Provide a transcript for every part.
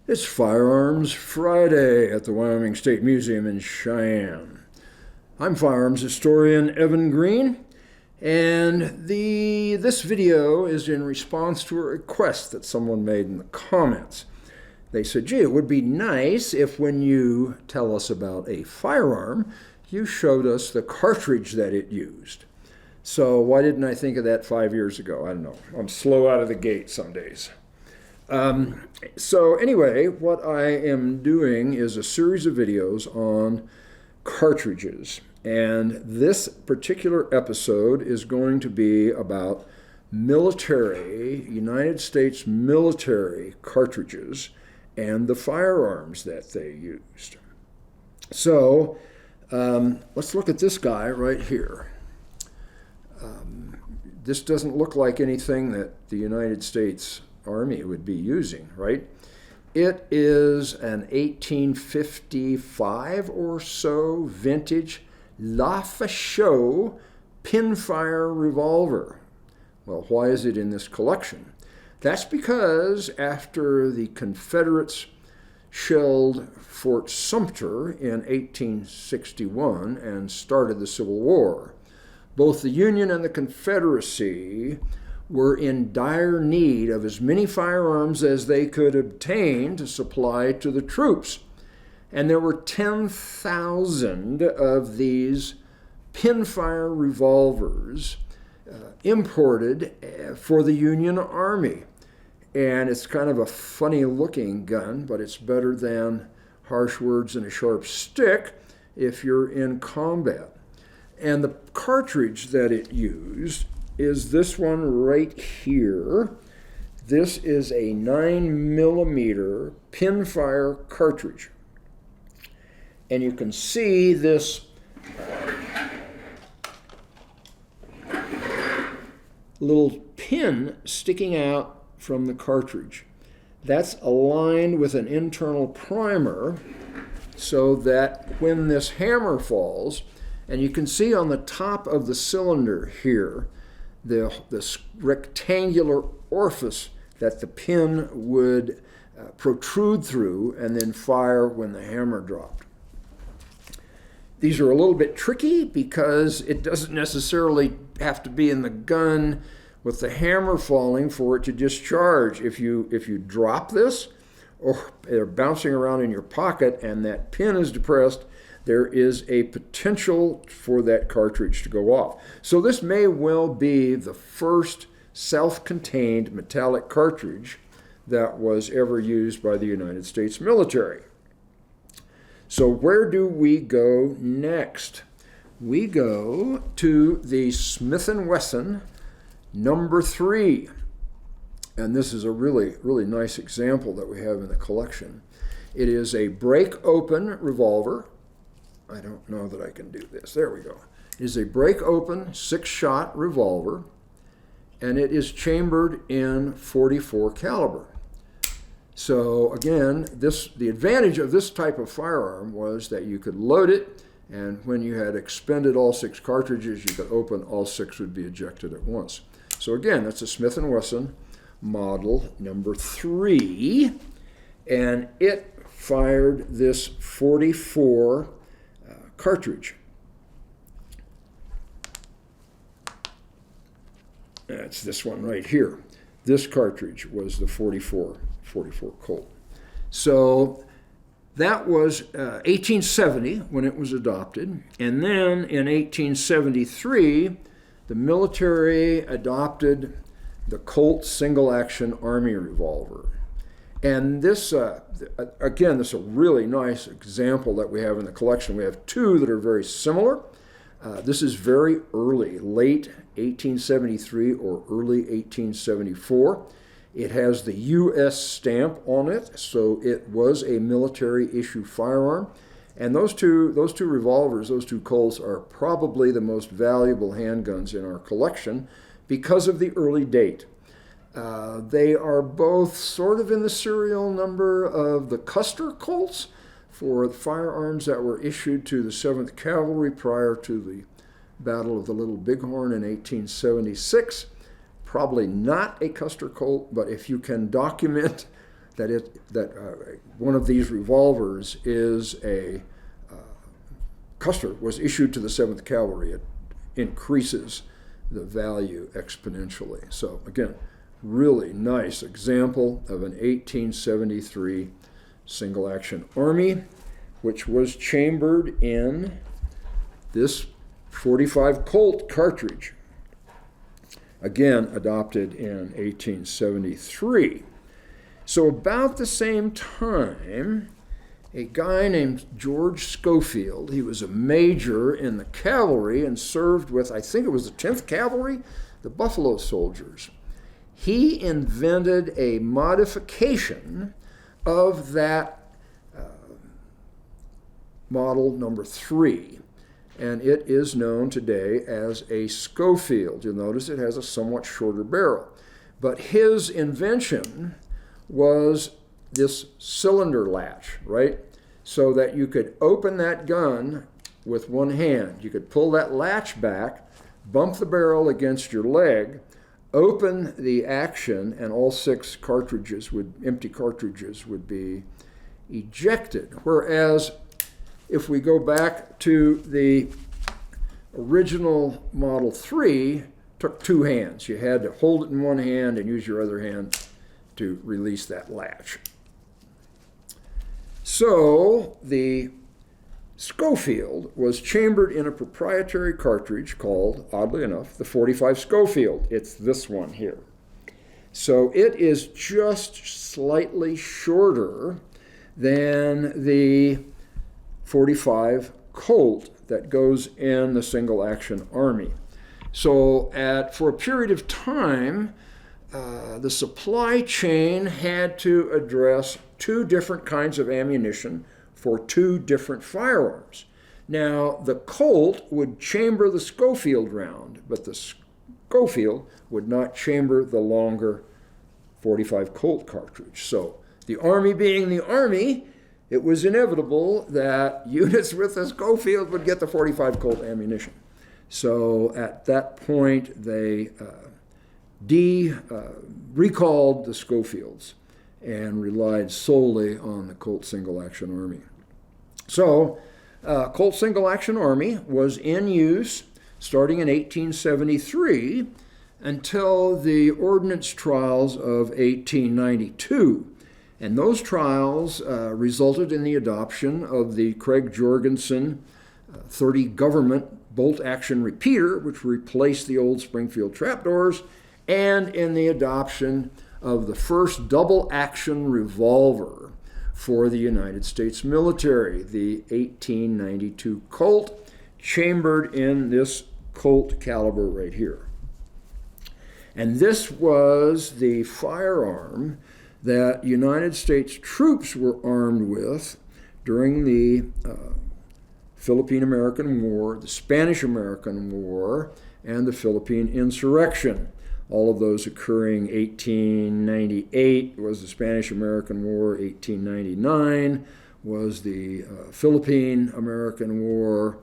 It's Firearms Friday at the Wyoming State Museum in Cheyenne. I'm firearms historian Evan Green, and this video is in response to a request that someone made in the comments. They said, gee, it would be nice if when you tell us about a firearm, you showed us the cartridge that it used. So why didn't I think of that 5 years ago? I don't know. I'm slow out of the gate some days. So anyway, what I am doing is a series of videos on cartridges. And this particular episode is going to be about military, United States military cartridges and the firearms that they used. So let's look at this guy right here. This doesn't look like anything that the United States Army would be using, right? It is an 1855 or so vintage Lafayette pinfire revolver. Well, why is it in this collection? That's because after the Confederates shelled Fort Sumter in 1861 and started the Civil War, both the Union and the Confederacy were in dire need of as many firearms as they could obtain to supply to the troops. And there were 10,000 of these pinfire revolvers imported for the Union Army. And it's kind of a funny looking gun, but it's better than harsh words and a sharp stick if you're in combat. And the cartridge that it used is this one right here. This is a 9mm pinfire cartridge. And you can see this little pin sticking out from the cartridge. That's aligned with an internal primer so that when this hammer falls, and you can see on the top of the cylinder here, this rectangular orifice that the pin would protrude through and then fire when the hammer dropped. These are a little bit tricky because it doesn't necessarily have to be in the gun with the hammer falling for it to discharge. If you drop this or they're bouncing around in your pocket and that pin is depressed, there is a potential for that cartridge to go off. So this may well be the first self-contained metallic cartridge that was ever used by the United States military. So where do we go next? We go to the Smith & Wesson number 3. And this is a really, really nice example that we have in the collection. It is a break-open revolver. I don't know that I can do this. There we go. It is a break-open 6-shot revolver, and it is chambered in .44 caliber. So again, the advantage of this type of firearm was that you could load it, and when you had expended all 6 cartridges, you could open, all 6 would be ejected at once. So again, that's a Smith & Wesson model number 3, and it fired this .44 cartridge. That's this one right here. This cartridge was the .44 Colt. So that was 1870 when it was adopted. And then in 1873, the military adopted the Colt single-action Army revolver. And this, again, this is a really nice example that we have in the collection. We have 2 that are very similar. This is very early, late 1873 or early 1874. It has the U.S. stamp on it, so it was a military issue firearm. And those two revolvers, those 2 Colts, are probably the most valuable handguns in our collection because of the early date. They are both sort of in the serial number of the Custer Colts for the firearms that were issued to the 7th Cavalry prior to the Battle of the Little Bighorn in 1876. Probably not a Custer Colt, but if you can document one of these revolvers is a Custer was issued to the 7th Cavalry. It increases the value exponentially. So again, really nice example of an 1873 single-action Army, which was chambered in this .45 Colt cartridge, again adopted in 1873. So about the same time, a guy named George Schofield, he was a major in the cavalry and served with, I think it was the 10th Cavalry, the Buffalo Soldiers. He invented a modification of that model number 3, and it is known today as a Schofield. You'll notice it has a somewhat shorter barrel. But his invention was this cylinder latch, right? So that you could open that gun with one hand. You could pull that latch back, bump the barrel against your leg, open the action, and all 6 empty cartridges would be ejected. Whereas if we go back to the original Model 3, took 2 hands. You had to hold it in one hand and use your other hand to release that latch. So the Schofield was chambered in a proprietary cartridge called, oddly enough, the .45 Schofield. It's this one here. So it is just slightly shorter than the .45 Colt that goes in the single-action Army. So for a period of time, the supply chain had to address 2 different kinds of ammunition for 2 different firearms. Now, the Colt would chamber the Schofield round, but the Schofield would not chamber the longer .45 Colt cartridge. So the Army being the Army, it was inevitable that units with the Schofield would get the .45 Colt ammunition. So at that point, they recalled the Schofields and relied solely on the Colt single-action Army. So Colt single-action Army was in use starting in 1873 until the ordnance trials of 1892. And those trials resulted in the adoption of the Craig Jorgensen 30 government bolt-action repeater, which replaced the old Springfield trapdoors, and in the adoption of the first double-action revolver for the United States military, the 1892 Colt, chambered in this Colt caliber right here. And this was the firearm that United States troops were armed with during the Philippine-American War, the Spanish-American War, and the Philippine insurrection. All of those occurring 1898 was the Spanish-American War, 1899 was the Philippine-American War,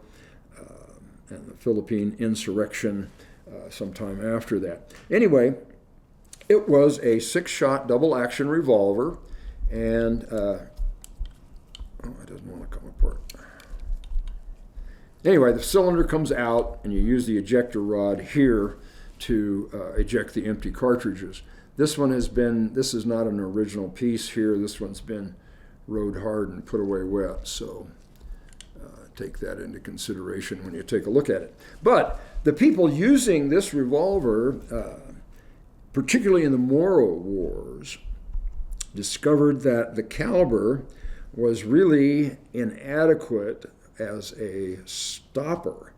and the Philippine insurrection sometime after that. Anyway, it was a 6-shot double-action revolver, and it doesn't want to come apart. Anyway, the cylinder comes out, and you use the ejector rod here to eject the empty cartridges. This is not an original piece here. This one's been rode hard and put away wet, so take that into consideration when you take a look at it. But the people using this revolver, particularly in the Moro Wars, discovered that the caliber was really inadequate as a stopper,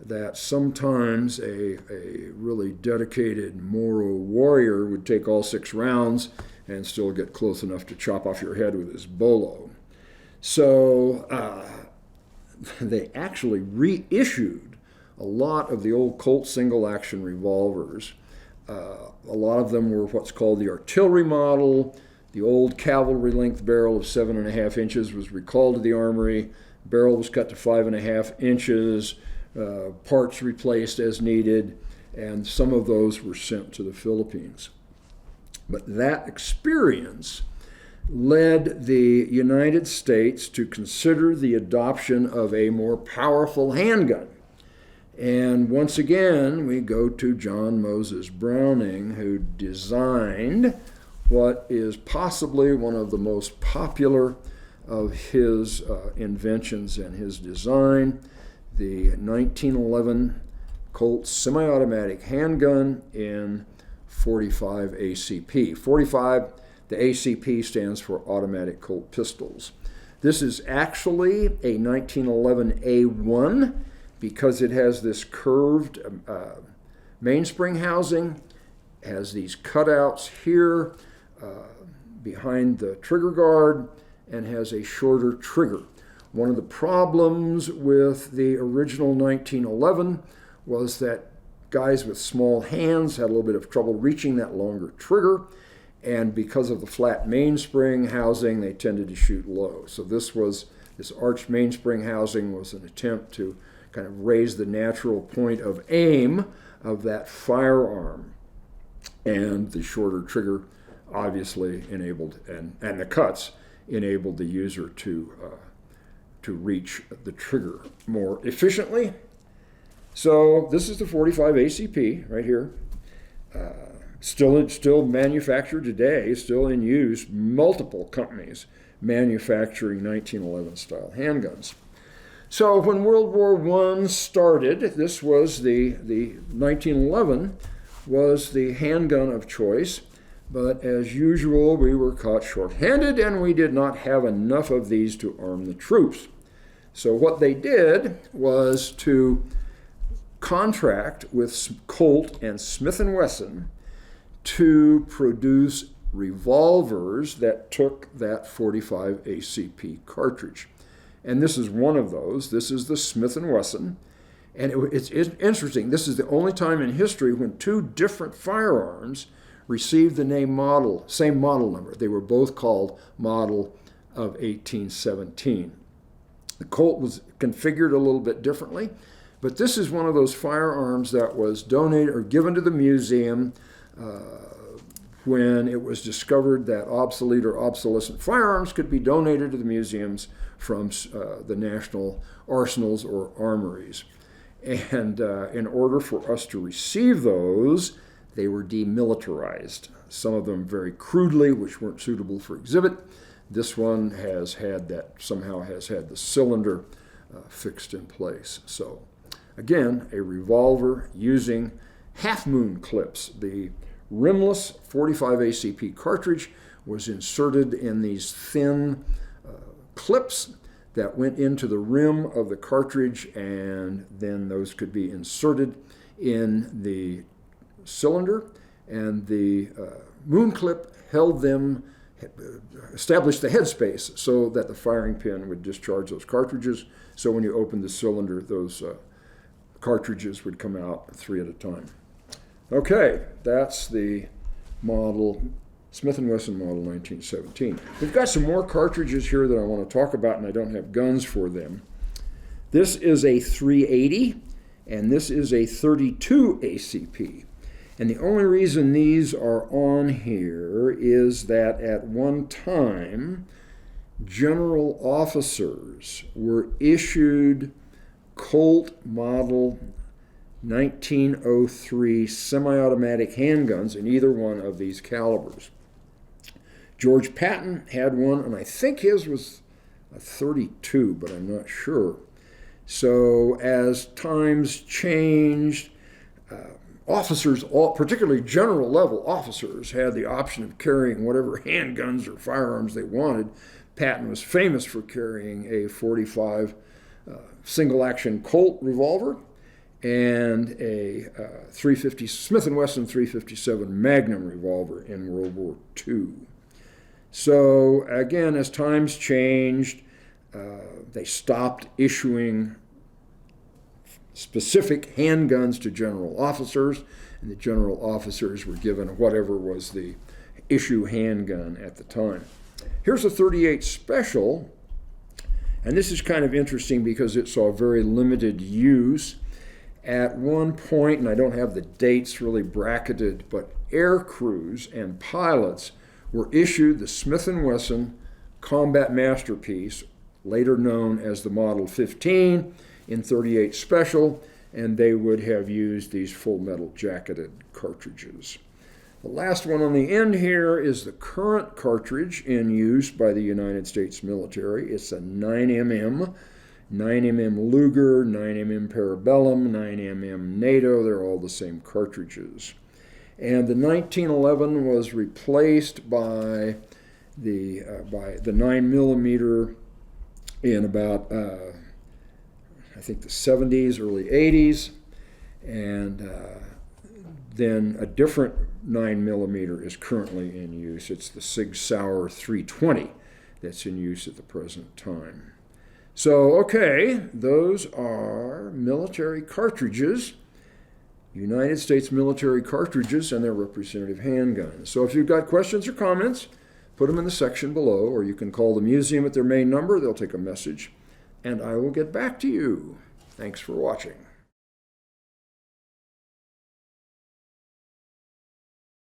that sometimes a really dedicated Moro warrior would take all 6 rounds and still get close enough to chop off your head with his bolo. So they actually reissued a lot of the old Colt single-action revolvers. A lot of them were what's called the artillery model. The old cavalry length barrel of 7.5 inches was recalled to the armory. Barrel was cut to 5.5 inches. Parts replaced as needed, and some of those were sent to the Philippines. But that experience led the United States to consider the adoption of a more powerful handgun. And once again, we go to John Moses Browning, who designed what is possibly one of the most popular of his inventions and his design, the 1911 Colt semi-automatic handgun in 45 ACP. 45, the ACP stands for automatic Colt pistols. This is actually a 1911 A1 because it has this curved mainspring housing, has these cutouts here behind the trigger guard, and has a shorter trigger. One of the problems with the original 1911 was that guys with small hands had a little bit of trouble reaching that longer trigger, and because of the flat mainspring housing, they tended to shoot low. So this arched mainspring housing was an attempt to kind of raise the natural point of aim of that firearm. And the shorter trigger obviously enabled, and the cuts enabled the user to reach the trigger more efficiently. So this is the 45 ACP right here. Still manufactured today, still in use, multiple companies manufacturing 1911 style handguns. So when World War I started, this was the 1911 was the handgun of choice, but as usual, we were caught short-handed and we did not have enough of these to arm the troops. So what they did was to contract with Colt and Smith & Wesson to produce revolvers that took that 45 ACP cartridge. And this is one of those. This is the Smith & Wesson. And it's interesting. This is the only time in history when two different firearms received the same model number. They were both called Model of 1817. The Colt was configured a little bit differently, but this is one of those firearms that was donated or given to the museum when it was discovered that obsolete or obsolescent firearms could be donated to the museums from the national arsenals or armories. And in order for us to receive those, they were demilitarized. Some of them very crudely, which weren't suitable for exhibit. This one somehow has had the cylinder fixed in place. So again, a revolver using half-moon clips. The rimless 45 ACP cartridge was inserted in these thin clips that went into the rim of the cartridge, and then those could be inserted in the cylinder, and the moon clip established the headspace so that the firing pin would discharge those cartridges. So when you opened the cylinder, those cartridges would come out 3 at a time. Okay, that's the Smith & Wesson model 1917. We've got some more cartridges here that I want to talk about, and I don't have guns for them. This is a 380, and this is a 32 ACP. And the only reason these are on here is that at one time, general officers were issued Colt model 1903 semi-automatic handguns in either one of these calibers. George Patton had one, and I think his was a 32, but I'm not sure. So as times changed, officers, particularly general level officers, had the option of carrying whatever handguns or firearms they wanted. Patton was famous for carrying a 45 single action Colt revolver and a Smith & Wesson 357 Magnum revolver in World War II. So again, as times changed, they stopped issuing specific handguns to general officers, and the general officers were given whatever was the issue handgun at the time. Here's a 38 Special, and this is kind of interesting because it saw very limited use. At one point, and I don't have the dates really bracketed, but air crews and pilots were issued the Smith & Wesson Combat Masterpiece, later known as the Model 15 in .38 Special, and they would have used these full metal jacketed cartridges. The last one on the end here is the current cartridge in use by the United States military. It's a 9mm, 9mm Luger, 9mm Parabellum, 9mm NATO. They're all the same cartridges. And the 1911 was replaced by the 9mm in about, I think, the 70s, early 80s. And then a different 9mm is currently in use. It's the Sig Sauer 320 that's in use at the present time. So, okay, those are military cartridges, United States military cartridges and their representative handguns. So if you've got questions or comments, put them in the section below, or you can call the museum at their main number. They'll take a message, and I will get back to you. Thanks for watching.